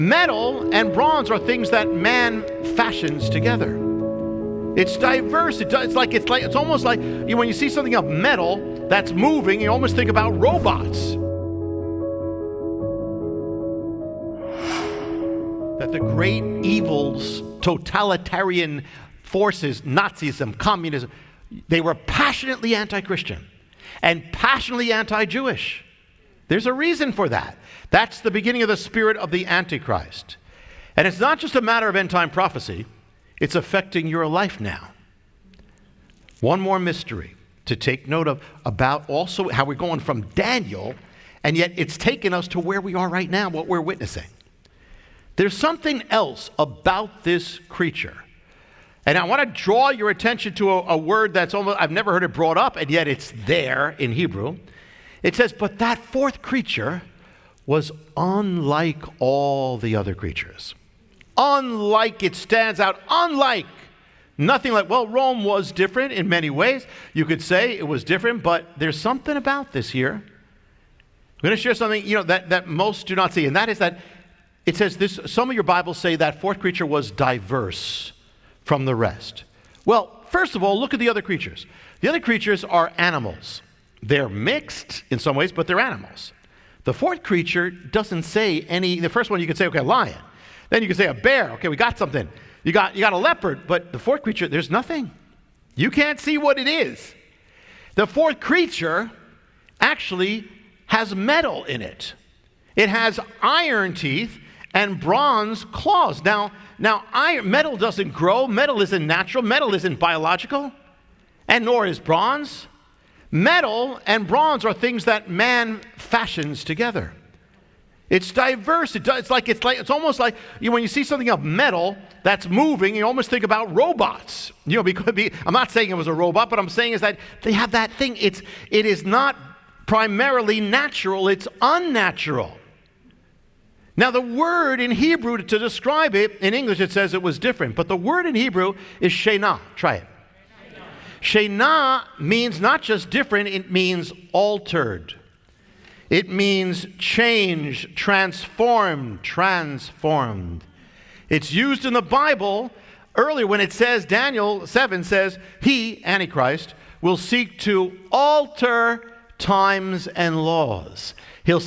Metal and bronze are things that man fashions together. It's diverse. It's almost like when you see something of metal that's moving, you almost think about robots. That the great evils, totalitarian forces, Nazism, communism, they were passionately anti-Christian and passionately anti-Jewish. There's a reason for that. That's the beginning of the spirit of the Antichrist. And it's not just a matter of end-time prophecy. It's affecting your life now. One more mystery to take note of about also how we're going from Daniel, and yet it's taken us to where we are right now, what we're witnessing. There's something else about this creature. And I want to draw your attention to a word that's almost, I've never heard it brought up, and yet it's there in Hebrew. It says, but that fourth creature was unlike all the other creatures. Unlike, it stands out, unlike. Nothing like, well, Rome was different in many ways. You could say it was different, but there's something about this here. I'm going to share something, that most do not see, and that is that it says this, some of your Bibles say that fourth creature was diverse from the rest. Well, first of all, look at the other creatures. The other creatures are animals. They're mixed in some ways, but they're animals. The fourth creature doesn't say any. The first one you could say, okay, a lion. Then you could say a bear. Okay, we got something. You got a leopard, but the fourth creature, there's nothing. You can't see what it is. The fourth creature actually has metal in it. It has iron teeth and bronze claws. Now, metal doesn't grow. Metal isn't natural. Metal isn't biological, and nor is bronze. Metal and bronze are things that man fashions together. It's diverse. It's almost like when you see something of metal that's moving, you almost think about robots. I'm not saying it was a robot, but I'm saying is that they have that thing. It is not primarily natural. It's unnatural. Now, the word in Hebrew to describe it, in English it says it was different, but the word in Hebrew is shena. Try it. Shena means not just different, it means altered. It means change, transformed. It's used in the Bible earlier when it says, Daniel 7 says, he, Antichrist, will seek to alter times and laws. He will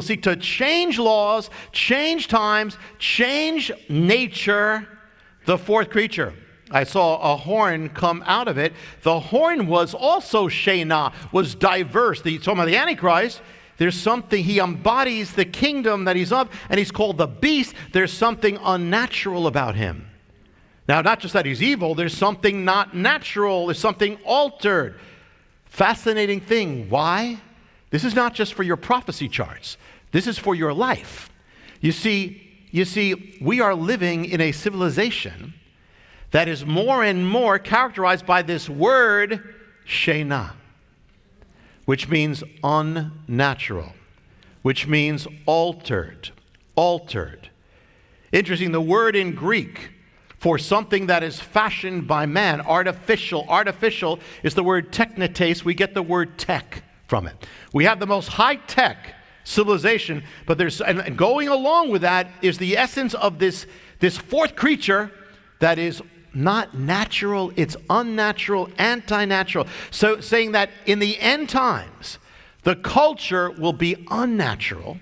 seek to change laws, change times, change nature, the fourth creature. I saw a horn come out of it. The horn was also Shena, was diverse. Talking about the Antichrist, there's something, he embodies the kingdom that he's of, and he's called the beast. There's something unnatural about him. Now, not just that he's evil, there's something not natural, there's something altered. Fascinating thing. Why? This is not just for your prophecy charts. This is for your life. You see, we are living in a civilization that is more and more characterized by this word, shena, which means unnatural, which means altered. Interesting, the word in Greek for something that is fashioned by man, artificial is the word technetes. We get the word tech from it. We have the most high-tech civilization, but and going along with that is the essence of this fourth creature that is not natural, it's unnatural, anti-natural. So saying that in the end times, the culture will be unnatural,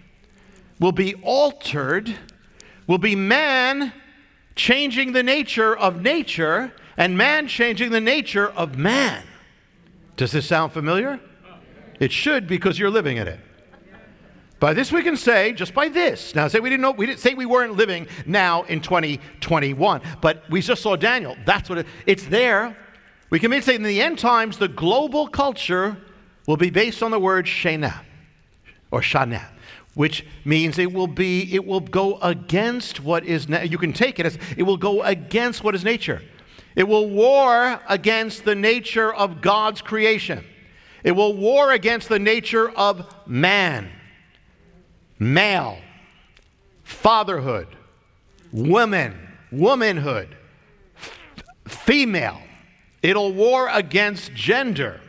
will be altered, will be man changing the nature of nature, and man changing the nature of man. Does this sound familiar? It should, because you're living in it. By this we can say, just by this. Now, we didn't say we weren't living now in 2021, but we just saw Daniel. That's what it's there. We can maybe say in the end times, the global culture will be based on the word shena, or shana, which means it will go against what is, you can take it as, it will go against what is nature. It will war against the nature of God's creation. It will war against the nature of man. Male, fatherhood, womanhood, female. It'll war against gender.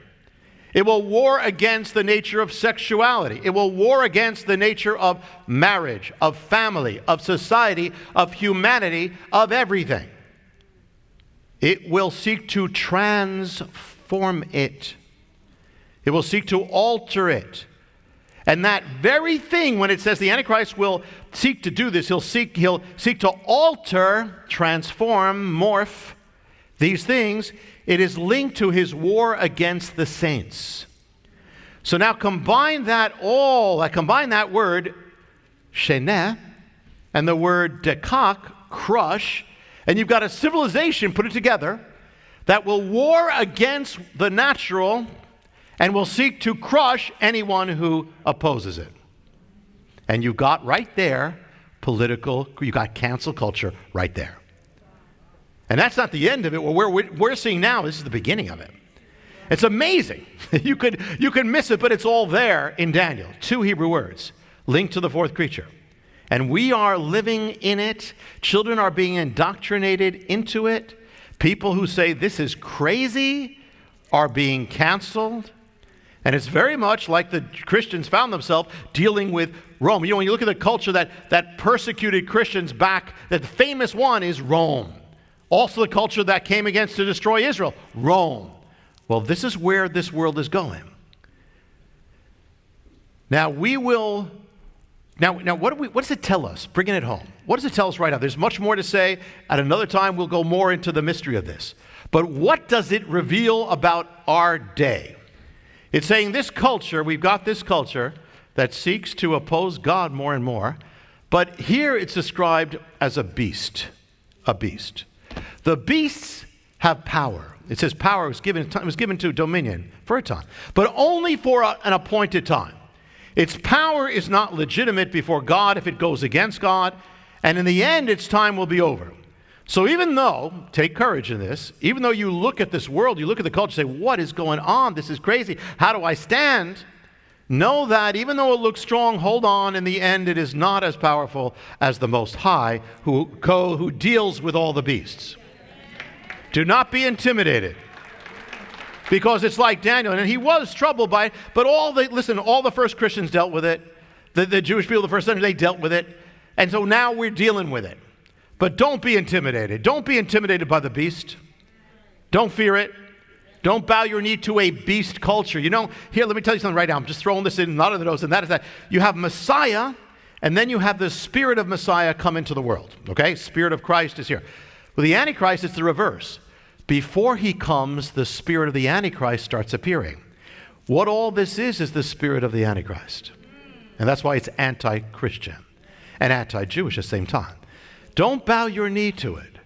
It will war against the nature of sexuality. It will war against the nature of marriage, of family, of society, of humanity, of everything. It will seek to transform it. It will seek to alter it. And that very thing, when it says the Antichrist will seek to do this, he'll seek to alter, transform, morph these things. It is linked to his war against the saints. So now combine that word, sheneh, and the word dekak, crush, and you've got a civilization, put it together, that will war against the natural and will seek to crush anyone who opposes it. And you've got right there you got cancel culture right there. And that's not the end of it. What we're seeing now, this is the beginning of it. It's amazing. You could miss it, but it's all there in Daniel. 2 Hebrew words linked to the fourth creature. And we are living in it. Children are being indoctrinated into it. People who say this is crazy are being canceled. And it's very much like the Christians found themselves dealing with Rome. When you look at the culture that persecuted Christians back, that the famous one is Rome. Also the culture that came against to destroy Israel, Rome. Well, this is where this world is going. Now what does it tell us? Bringing it home. What does it tell us right now? There's much more to say. At another time, we'll go more into the mystery of this. But what does it reveal about our day? It's saying we've got this culture that seeks to oppose God more and more. But here it's described as a beast. A beast. The beasts have power. It says power was given to dominion for a time, but only for an appointed time. Its power is not legitimate before God if it goes against God, and in the end, its time will be over. So even though, take courage in this, even though you look at this world, you look at the culture, say, what is going on? This is crazy. How do I stand? Know that even though it looks strong, hold on. In the end, it is not as powerful as the Most High who deals with all the beasts. Do not be intimidated. Because it's like Daniel, and he was troubled by it, but all the first Christians dealt with it. The Jewish people of the first century, they dealt with it. And so now we're dealing with it. But don't be intimidated. Don't be intimidated by the beast. Don't fear it. Don't bow your knee to a beast culture. Here, let me tell you something right now. I'm just throwing this in, not of those, and that is that. You have Messiah, and then you have the spirit of Messiah come into the world. Okay? Spirit of Christ is here. With the Antichrist, it's the reverse. Before he comes, the spirit of the Antichrist starts appearing. What all this is the spirit of the Antichrist. And that's why it's anti-Christian and anti-Jewish at the same time. Don't bow your knee to it.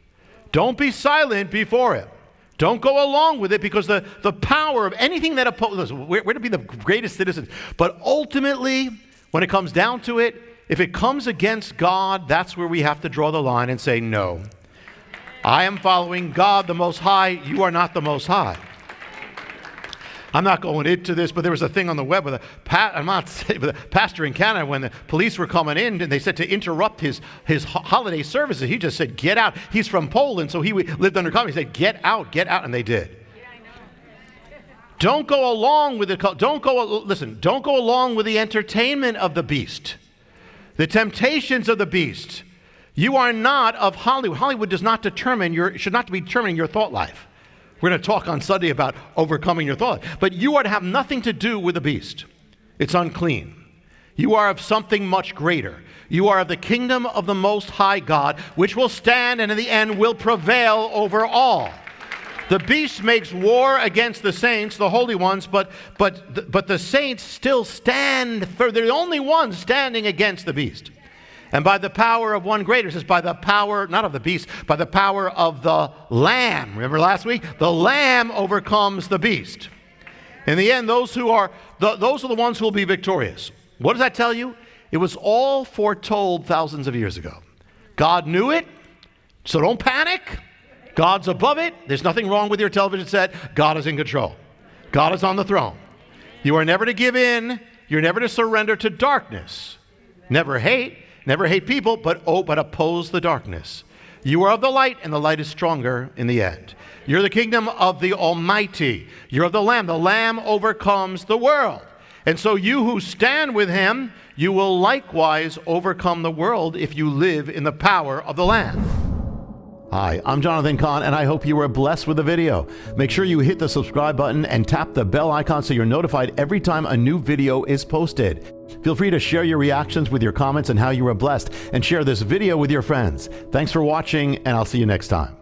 Don't be silent before it. Don't go along with it, because the power of anything that opposes, we're to be the greatest citizens. But ultimately, when it comes down to it, if it comes against God, that's where we have to draw the line and say, no. I am following God the Most High. You are not the Most High. I'm not going into this, but there was a thing on the web with a pastor in Canada when the police were coming in, and they said to interrupt his holiday services. He just said, get out. He's from Poland, so he lived undercover. He said, get out, and they did. Don't go along with it. Don't go along with the entertainment of the beast, the temptations of the beast. You are not of Hollywood. Hollywood should not be determining your thought life. We're going to talk on Sunday about overcoming your thought. But you are to have nothing to do with the beast. It's unclean. You are of something much greater. You are of the kingdom of the Most High God, which will stand and in the end will prevail over all. The beast makes war against the saints, the holy ones, but the saints still stand. They're the only ones standing against the beast. And by the power of one greater, it says by the power, not of the beast, by the power of the Lamb. Remember last week? The Lamb overcomes the beast. In the end, those are the ones who will be victorious. What does that tell you? It was all foretold thousands of years ago. God knew it, so don't panic. God's above it. There's nothing wrong with your television set. God is in control. God is on the throne. You are never to give in. You're never to surrender to darkness. Never hate people, but oppose the darkness. You are of the light, and the light is stronger in the end. You're the kingdom of the Almighty. You're of the Lamb. The Lamb overcomes the world. And so you who stand with him, you will likewise overcome the world if you live in the power of the Lamb. Hi, I'm Jonathan Cahn, and I hope you were blessed with the video. Make sure you hit the subscribe button and tap the bell icon so you're notified every time a new video is posted. Feel free to share your reactions with your comments and how you were blessed, and share this video with your friends. Thanks for watching, and I'll see you next time.